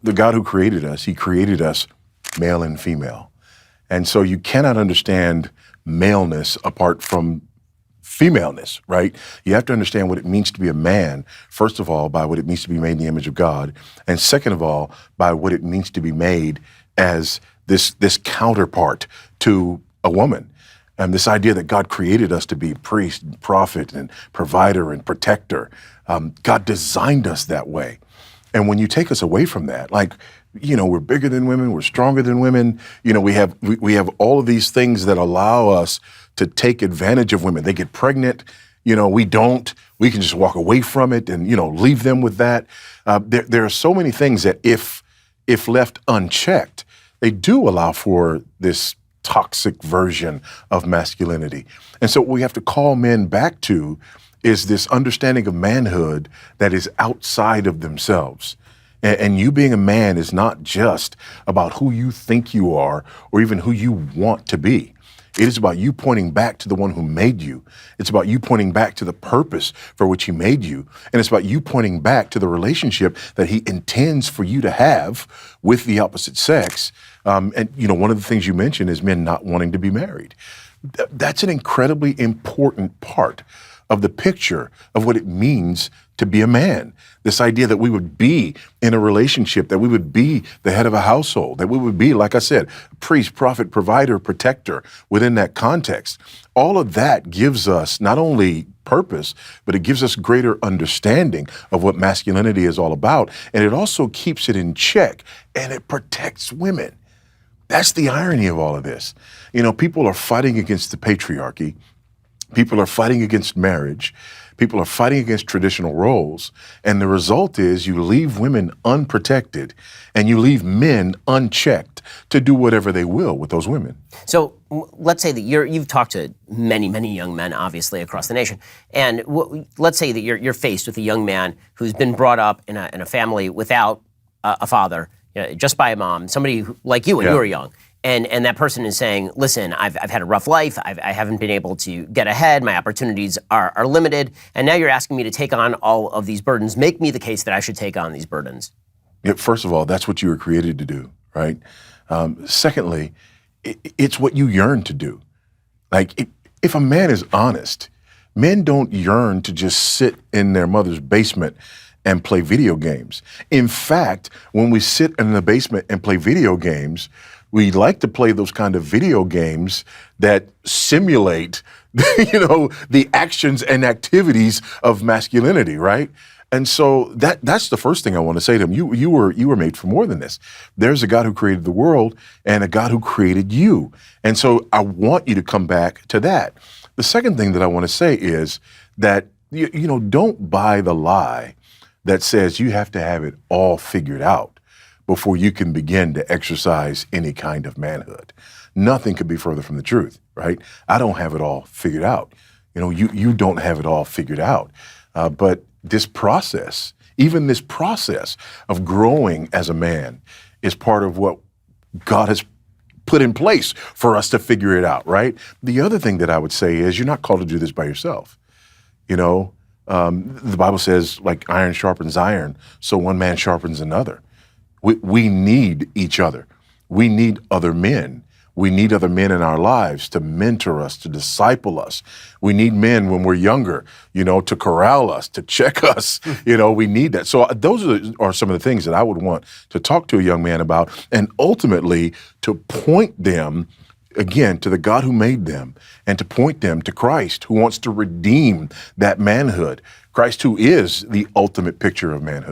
the God who created us, he created us male and female. And so you cannot understand maleness apart from femaleness, right? You have to understand what it means to be a man, first of all, by what it means to be made in the image of God, and second of all, by what it means to be made as this counterpart to a woman. And this idea that God created us to be priest, and prophet, and provider, and protector. God designed us that way. And when you take us away from that, like, we're bigger than women, we're stronger than women, we have all of these things that allow us to take advantage of women. They get pregnant, we don't. We can just walk away from it and, leave them with that. There are so many things that if left unchecked, they do allow for this toxic version of masculinity. And so what we have to call men back to is this understanding of manhood that is outside of themselves. And you being a man is not just about who you think you are or even who you want to be. It is about you pointing back to the one who made you. It's about you pointing back to the purpose for which he made you. And it's about you pointing back to the relationship that he intends for you to have with the opposite sex. And one of the things you mentioned is men not wanting to be married. That's an incredibly important part of the picture of what it means to be a man. This idea that we would be in a relationship, that we would be the head of a household, that we would be, like I said, priest, prophet, provider, protector within that context. All of that gives us not only purpose, but it gives us greater understanding of what masculinity is all about. And it also keeps it in check and it protects women. That's the irony of all of this. People are fighting against the patriarchy. People are fighting against marriage. People are fighting against traditional roles. And the result is you leave women unprotected and you leave men unchecked to do whatever they will with those women. So let's say that you've talked to many, many young men, obviously, across the nation. And let's say that you're faced with a young man who's been brought up in a family without a father, just by a mom, somebody like you when you were young. And that person is saying, listen, I've had a rough life. I haven't been able to get ahead. My opportunities are limited. And now you're asking me to take on all of these burdens. Make me the case that I should take on these burdens. Yeah, first of all, that's what you were created to do, right? Secondly, it's what you yearn to do. Like, if a man is honest, men don't yearn to just sit in their mother's basement and play video games. In fact, when we sit in the basement and play video games, we like to play those kind of video games that simulate, the actions and activities of masculinity, right? And so that's the first thing I want to say to him. You were made for more than this. There's a God who created the world and a God who created you. And so I want you to come back to that. The second thing that I want to say is that, don't buy the lie that says you have to have it all figured out before you can begin to exercise any kind of manhood. Nothing could be further from the truth, right? I don't have it all figured out. You don't have it all figured out. But this process, even this process of growing as a man, is part of what God has put in place for us to figure it out, right? The other thing that I would say is you're not called to do this by yourself. The Bible says, like iron sharpens iron, so one man sharpens another. We need each other. We need other men. We need other men in our lives to mentor us, to disciple us. We need men when we're younger, to corral us, to check us. We need that. So those are some of the things that I would want to talk to a young man about, and ultimately to point them, again, to the God who made them, and to point them to Christ, who wants to redeem that manhood. Christ, who is the ultimate picture of manhood.